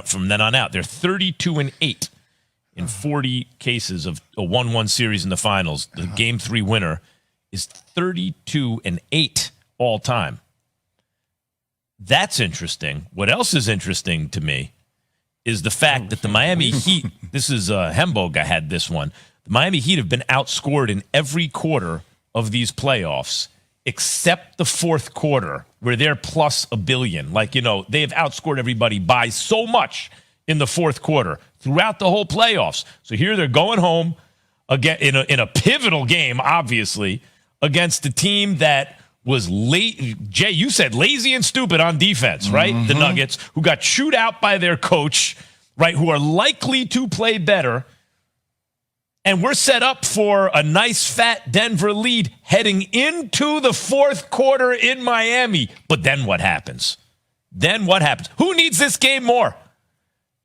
From then on out, they're 32-8 in 40 cases of a 1-1 series in the finals. The Game 3 winner is 32-8 all time. That's interesting. What else is interesting to me is the fact that the Miami Heat, this is Hembo guy had this one, the Miami Heat have been outscored in every quarter of these playoffs except the fourth quarter where they're plus $1 billion. Like, you know, they have outscored everybody by so much in the fourth quarter throughout the whole playoffs. So here they're going home again in a pivotal game, obviously, against a team that was late. Jay, you said lazy and stupid on defense, right? Mm-hmm. The Nuggets, who got chewed out by their coach, right? Who are likely to play better. And we're set up for a nice fat Denver lead heading into the fourth quarter in Miami. But then what happens? Who needs this game more?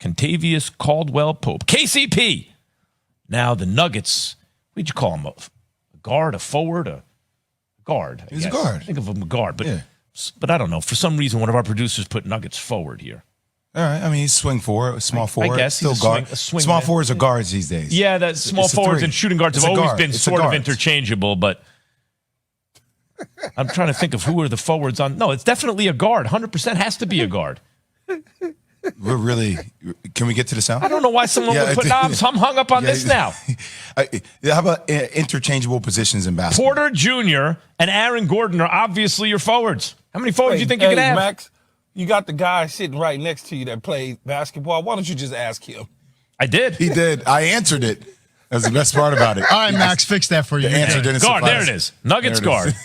Contavious Caldwell-Pope. KCP. Now the Nuggets, what'd you call him? A guard, a forward, a guard? He's a guard. Think of him a guard. But I don't know. For some reason, one of our producers put Nuggets forward here. All right. I mean, he's swing forward, small forward. I guess still he's guard. a swing Small man. forwards are guards these days. Yeah, that small forwards and shooting guards have always been sort of interchangeable, but I'm trying to think of who are the forwards on. No, it's definitely a guard. 100% has to be a guard. We're really. Can we get to the sound? I don't know why someone would put knobs. I'm hung up on this now. How about interchangeable positions in basketball? Porter Jr. and Aaron Gordon are obviously your forwards. How many forwards do you think you can have? Max, you got the guy sitting right next to you that plays basketball. Why don't you just ask him? I did. He did. I answered it. That's the best part about it. All right, Max, fix that for you. The answer didn't guard, suffice. there it is. Nuggets guard.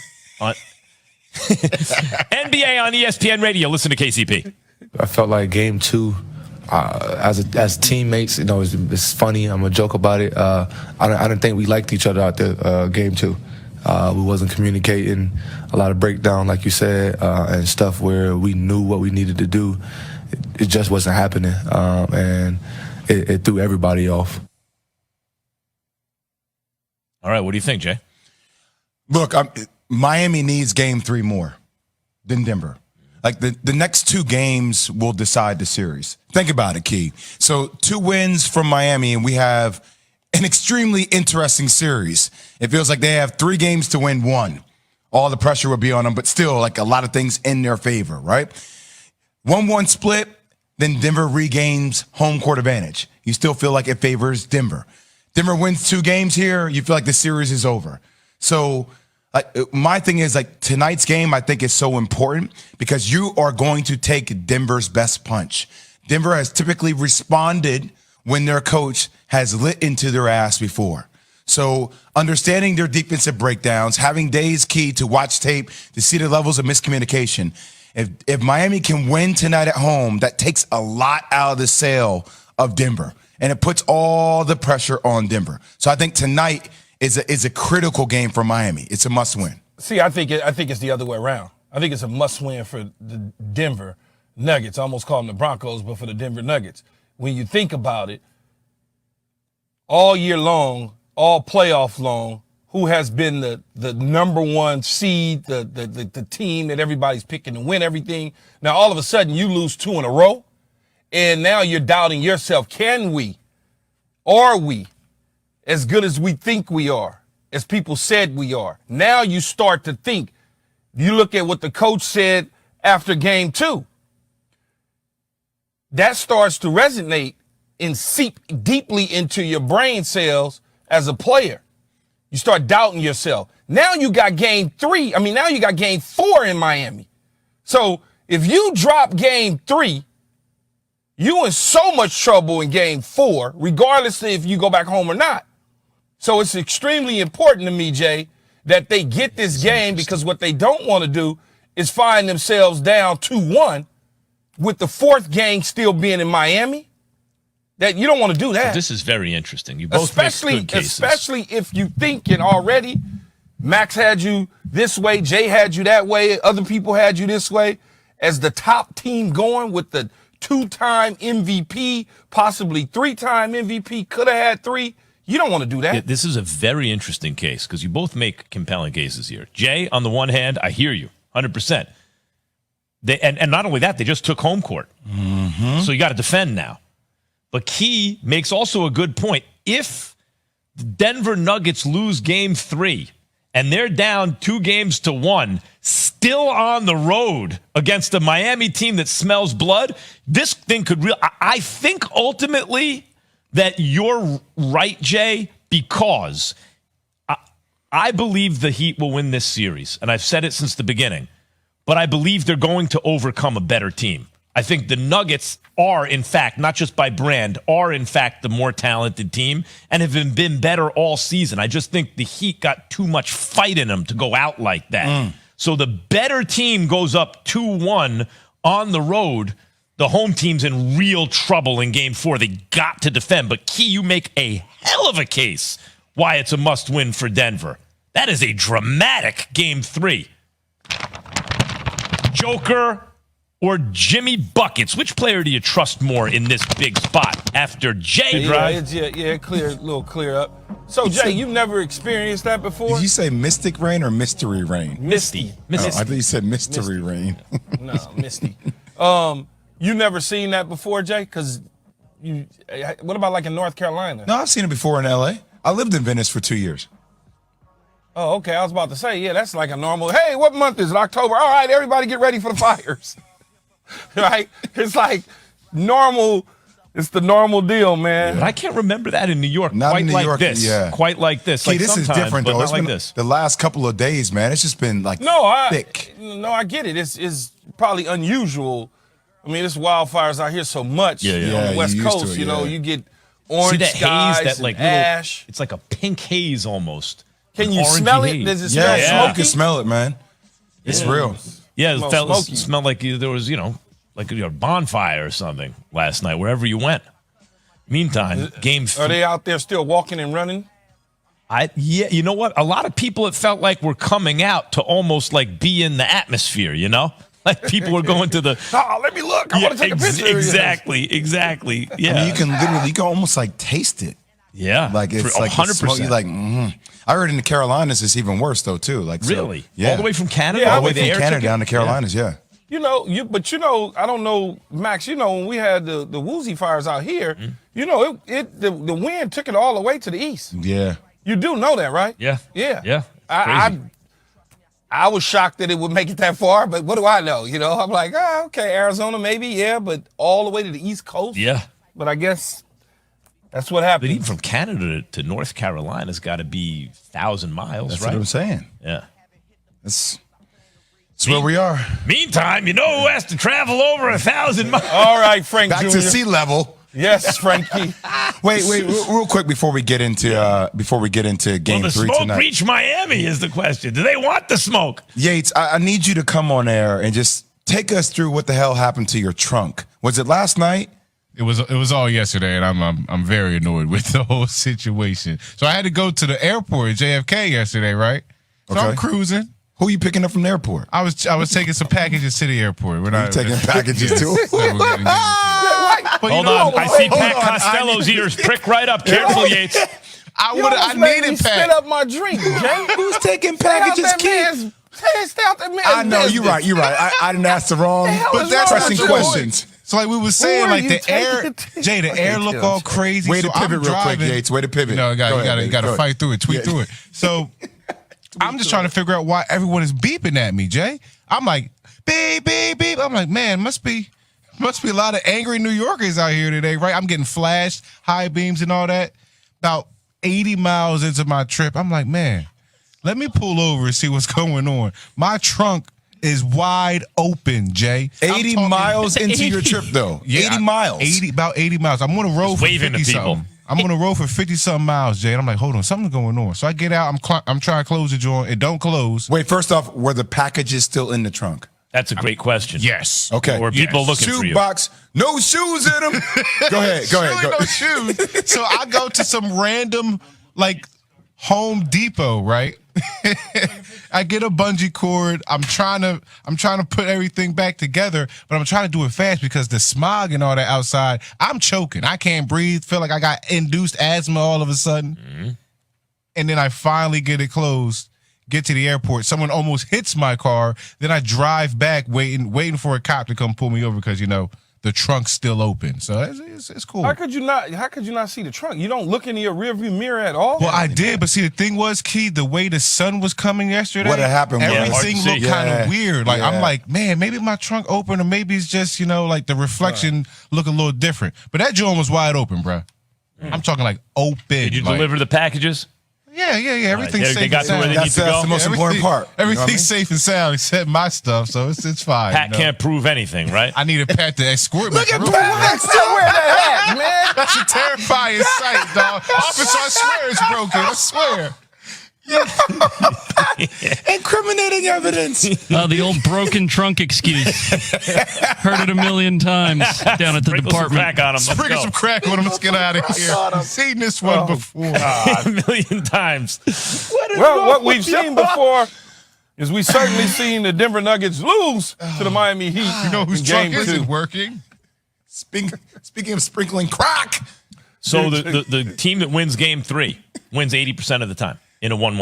NBA on ESPN Radio. Listen to KCP. I felt like game 2, as teammates, you know, it's funny. I'm gonna joke about it. I didn't think we liked each other out there. Game 2, we wasn't communicating. A lot of breakdown, like you said, and stuff where we knew what we needed to do. It just wasn't happening, and it threw everybody off. All right, what do you think, Jay? Look, Miami needs game 3 more than Denver. Like the next 2 games will decide the series. Think about it, Key. So 2 wins from Miami, and we have an extremely interesting series. It feels like they have 3 games to win 1. All the pressure will be on them, but still, like a lot of things in their favor, right? 1-1 split, then Denver regains home court advantage. You still feel like it favors Denver. Denver wins 2 games here, you feel like the series is over. So my thing is, like, tonight's game, I think, is so important because you are going to take Denver's best punch. Denver has typically responded when their coach has lit into their ass before. So understanding their defensive breakdowns, having days key to watch tape to see the levels of miscommunication. If Miami can win tonight at home, that takes a lot out of the sail of Denver, and it puts all the pressure on Denver. So I think tonight is a critical game for Miami. It's a must-win. See, I think it's the other way around. I think it's a must-win for the Denver Nuggets. I almost call them the Broncos, but for the Denver Nuggets. When you think about it, all year long, all playoff long, who has been the number 1 seed, the team that everybody's picking to win everything? Now, all of a sudden, you lose 2 in a row, and now you're doubting yourself. Are we as good as we think we are, as people said we are? Now you start to think. You look at what the coach said after game 2. That starts to resonate and seep deeply into your brain cells as a player. You start doubting yourself. Now you got game 3. Now you got game 4 in Miami. So if you drop game 3, you in so much trouble in game 4, regardless of if you go back home or not. So it's extremely important to me, Jay, that they get this game, because what they don't want to do is find themselves down 2-1 with the 4th game still being in Miami. That you don't want to do that. This is very interesting. You both make good cases. Especially if you thinking already, Max had you this way, Jay had you that way, other people had you this way, as the top team going with the 2-time MVP, possibly 3-time MVP, could have had 3. You don't want to do that. Yeah, this is a very interesting case because you both make compelling cases here. Jay, on the one hand, I hear you 100%. And not only that, they just took home court. So you got to defend now. But Key makes also a good point. If the Denver Nuggets lose game 3 and they're down 2-1, still on the road against a Miami team that smells blood, this thing could I think ultimately that you're right, Jay, because I believe the Heat will win this series. And I've said it since the beginning. But I believe they're going to overcome a better team. I think the Nuggets are, in fact, not just by brand, are, in fact, the more talented team and have been better all season. I just think the Heat got too much fight in them to go out like that. So the better team goes up 2-1 on the road. The home team's in real trouble in game 4. They got to defend. But, Key, you make a hell of a case why it's a must-win for Denver. That is a dramatic game 3. Joker or Jimmy Buckets? Which player do you trust more in this big spot after Jay drive? Clear, a little clear up. So, Jay, you've never experienced that before? Did you say mystic rain or mystery rain? Misty. Oh, I thought you said mystery rain. No, Misty. You never seen that before, Jay? Because what about like in North Carolina? No, I've seen it before in L.A. I lived in Venice for 2 years. Oh, okay. I was about to say, yeah, that's like a normal, hey, what month is it? October. All right, everybody get ready for the fires. Right? It's like normal. It's the normal deal, man. But I can't remember that in New York. Not quite in New like York, this. yeah. Quite like this. See, Like this is different, but though. not It's like been this. the last couple of days, man. It's just been like thick. No, I get it. It's probably unusual. I mean, there's wildfires out here so much on the West you used to Coast. it, You know, yeah. you get See orange that skies haze, that and like little, ash. it's like a pink haze almost. Can An you orangey smell it? haze. Does it Yeah, smell you can smoky? smell it, man. It's real. Yeah, it Smells smoky. smelled like there was, like a bonfire or something last night, wherever you went. Meantime, game 3. Are they out there still walking and running? Yeah, you know what? A lot of people, it felt like, were coming out to almost like be in the atmosphere, Like people were going to the. Oh, let me look. I want to take a picture. Exactly. Yeah. I mean, you can almost like taste it. Yeah. Like it's like 100%. You like. I heard in the Carolinas it's even worse though too. Like Really? yeah. All the way from Canada? Yeah, all the way the from air Canada ticket? down to Carolinas. Yeah. I don't know, Max. When we had the Woozy fires out here, the wind took it all the way to the east. Yeah. You do know that, right? Yeah. Yeah. Yeah. I was shocked that it would make it that far, but what do I know? I'm like, okay, Arizona maybe, yeah, but all the way to the East Coast. Yeah. But I guess that's what But happened. even from Canada to North Carolina's got to be 1,000 miles, That's right? what I'm saying. Yeah. That's where we are. Meantime, you know who has to travel over 1,000 miles? All right, Frank Back Jr. to sea level. Yes, Frankie. Wait, real quick before we get into game Will the 3 smoke tonight. reach Miami is the question. Do they want the smoke? Yates, I need you to come on air and just take us through what the hell happened to your trunk. Was it last night? It was all yesterday, and I'm very annoyed with the whole situation. So I had to go to the airport at JFK yesterday, right? So Okay. I'm cruising. Who are you picking up from the airport? I was taking some packages to the airport. We're not taking packages too? But Hold on. I see Pat Costello's ears prick right up. Careful, Yates. I made me needed spit Pat. up my drink, Jay. Who's taking Stay out packages, that kid? man's- Stay out that man's I know, you're business. right. I didn't ask the wrong, hell but is that's wrong pressing with you? questions. So like we were saying, are like you the air, taking? Jay, the air look all crazy. Way to so I'm pivot real quick, driving. Yates. Way to pivot. No, you Go ahead, got to baby. fight through it, tweet Yeah. through it. So I'm just trying to figure out why everyone is beeping at me, Jay. I'm like, beep, beep, beep. I'm like, man, must be a lot of angry New Yorkers out here today, right? I'm getting flashed, high beams and all that. About 80 miles into my trip, I'm like, man, let me pull over and see what's going on. My trunk is wide open, Jay. 80 miles into your trip, though. Yeah, 80 miles. About 80 miles. I'm on a road Just for waving to 50 people. something. I'm on a road for 50-something miles, Jay. And I'm like, hold on, something's going on. So I get out. I'm trying to close the joint. It don't close. Wait, first off, were the packages still in the trunk? That's a great question. Yes. Okay. Or people looking for you. Shoebox, no shoes in them. Go ahead. Really no shoes. So I go to some random, like, Home Depot, right? I get a bungee cord. I'm trying to put everything back together, but I'm trying to do it fast because the smog and all that outside, I'm choking. I can't breathe. Feel like I got induced asthma all of a sudden. Mm-hmm. And then I finally get it closed. get to the airport. Someone almost hits my car. Then I drive back waiting for a cop to come pull me over because, the trunk's still open. So it's cool. How could you not see the trunk? You don't look into your rearview mirror at all? Well, I did, but see, the thing was, Key, the way the sun was coming yesterday, What had happened was- everything Hard to looked see. kind of Yeah. weird. Like, Yeah. I'm like, man, maybe my trunk open, or maybe it's just, like the reflection look a little different. But that joint was wide open, bro. I'm talking like open. Did you like, deliver the packages? Yeah. Everything's They safe got and to where sound. they need to go? That's the most important part. You know what I Everything's mean? safe and sound except my stuff, so it's fine. Pat can't prove anything, right? I need a Pat to escort me. Look at Real Pat. Still wear that hat, man. That's a terrifying sight, dog. Officer, I swear it's broken. I swear. Incriminating evidence. The old broken trunk excuse. Heard it a million times down at the Sprinkle some department. crack on him. Let's Sprinkle go. some crack on him. Let's get out of here. I've seen this one before. A million times. Well, what we've seen before is we certainly seen the Denver Nuggets lose to the Miami Heat. You know whose in trunk game isn't 2. working? Speaking of sprinkling crack. So the team that wins game 3 wins 80% of the time in a 1-1